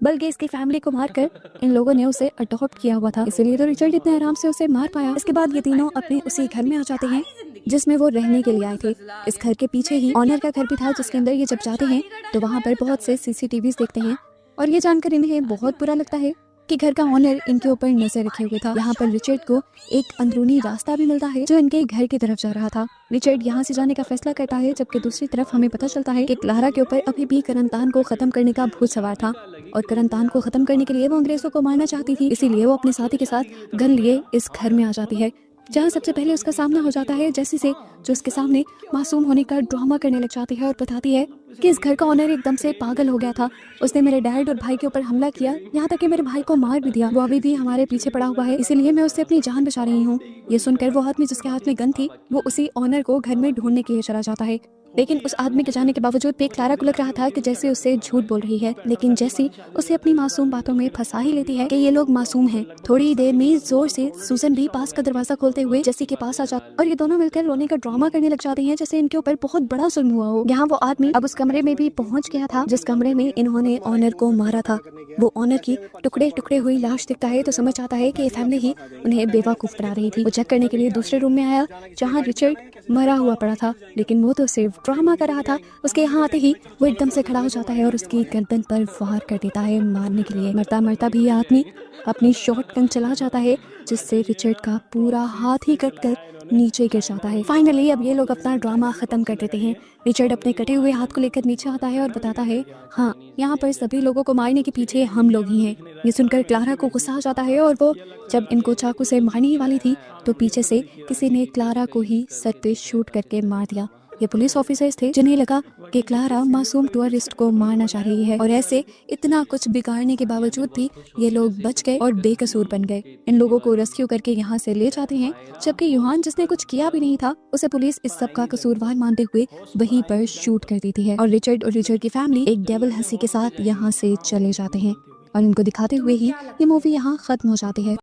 बल्कि इसकी फैमिली को मार कर इन लोगों ने उसे अडॉप्ट किया हुआ था, इसीलिए तो रिचर्ड इतने आराम से उसे मार पाया। इसके बाद ये तीनों अपने उसी घर में आ जाते हैं जिसमें वो रहने के लिए आए थे। इस घर के पीछे ही ऑनर का घर भी था, जिसके अंदर ये जब जाते हैं तो वहाँ पर बहुत से CCTVs देखते हैं और ये जानकर इन्हें बहुत बुरा लगता है कि घर का ऑनर इनके ऊपर नजर रखे हुए था। यहाँ पर रिचर्ड को एक अंदरूनी रास्ता भी मिलता है जो इनके घर की तरफ जा रहा था। रिचर्ड यहाँ से जाने का फैसला करता है, जबकि दूसरी तरफ हमें पता चलता है कि क्लारा के ऊपर अभी भी करनतान को खत्म करने का भूत सवार था और करनतान को खत्म करने के लिए वो अंग्रेजों को मारना चाहती थी, इसीलिए वो अपने साथी के साथ गन लिए इस घर में आ जाती है, जहाँ सबसे पहले उसका सामना हो जाता है जैसी से, जो उसके सामने मासूम होने का ड्रामा करने लग जाती है और बताती है कि इस घर का ऑनर एकदम से पागल हो गया था। उसने मेरे डैड और भाई के ऊपर हमला किया, यहाँ तक कि मेरे भाई को मार भी दिया। वो अभी भी हमारे पीछे पड़ा हुआ है, इसीलिए मैं उससे अपनी जान बचा रही हूँ। ये सुनकर वो आदमी जिसके हाथ में गन थी वो उसी ऑनर को घर में ढूंढने के लिए चला जाता है, लेकिन उस आदमी के जाने के बावजूद भी क्लारा को लग रहा था कि जैसे उससे झूठ बोल रही है, लेकिन जैसी उसे अपनी मासूम बातों में फंसा ही लेती है कि ये लोग मासूम हैं। थोड़ी ही देर में जोर से सूजन भी पास का दरवाजा खोलते हुए जेसी के पास आ जाती और ये दोनों मिलकर रोने का ड्रामा करने लग जाती हैं जैसे इनके ऊपर बहुत बड़ा जुल्म हुआ हो। यहाँ वो आदमी अब उस कमरे में भी पहुंच गया था जिस कमरे में इन्होंने ऑनर को मारा था। वो ऑनर की टुकड़े टुकड़े हुई लाश दिखता है तो समझ आता है कि ये फैमिली ही उन्हें बेवकूफ बना रही थी। वो चेक करने के लिए दूसरे रूम में आया जहाँ रिचर्ड मरा हुआ पड़ा था, लेकिन वो तो सिर्फ ड्रामा कर रहा था। उसके यहाँ आते ही वो एकदम से खड़ा हो जाता है और उसकी गर्दन पर वार कर देता है मारने के लिए। मरता मरता भी आदमी अपनी शॉटगन चला जाता है जिससे रिचर्ड का पूरा हाथ ही कट कर नीचे गिर जाता है। फाइनली अब ये लोग अपना ड्रामा खत्म कर देते हैं। रिचर्ड अपने कटे हुए हाथ को लेकर नीचे आता है और बताता है, हाँ, यहाँ पर सभी लोगों को मारने के पीछे हम लोग ही हैं। ये सुनकर क्लारा को गुस्सा आ जाता है और वो जब इनको चाकू से मारने ही वाली थी तो पीछे से किसी ने क्लारा को ही सर पे शूट करके मार दिया। ये पुलिस ऑफिसर्स थे जिन्हें लगा कि क्लारा मासूम टूरिस्ट को मारना चाह रही है और ऐसे इतना कुछ बिगाड़ने के बावजूद भी ये लोग बच गए और बेकसूर बन गए। इन लोगों को रेस्क्यू करके यहाँ से ले जाते हैं, जबकि यूहान जिसने कुछ किया भी नहीं था उसे पुलिस इस सब का कसूरवार मानते हुए वहीं पर शूट कर देती है और रिचर्ड की फैमिली एक डेविल हंसी के साथ यहाँ से चले जाते हैं और इनको दिखाते हुए ही ये मूवी यहाँ खत्म हो जाती है।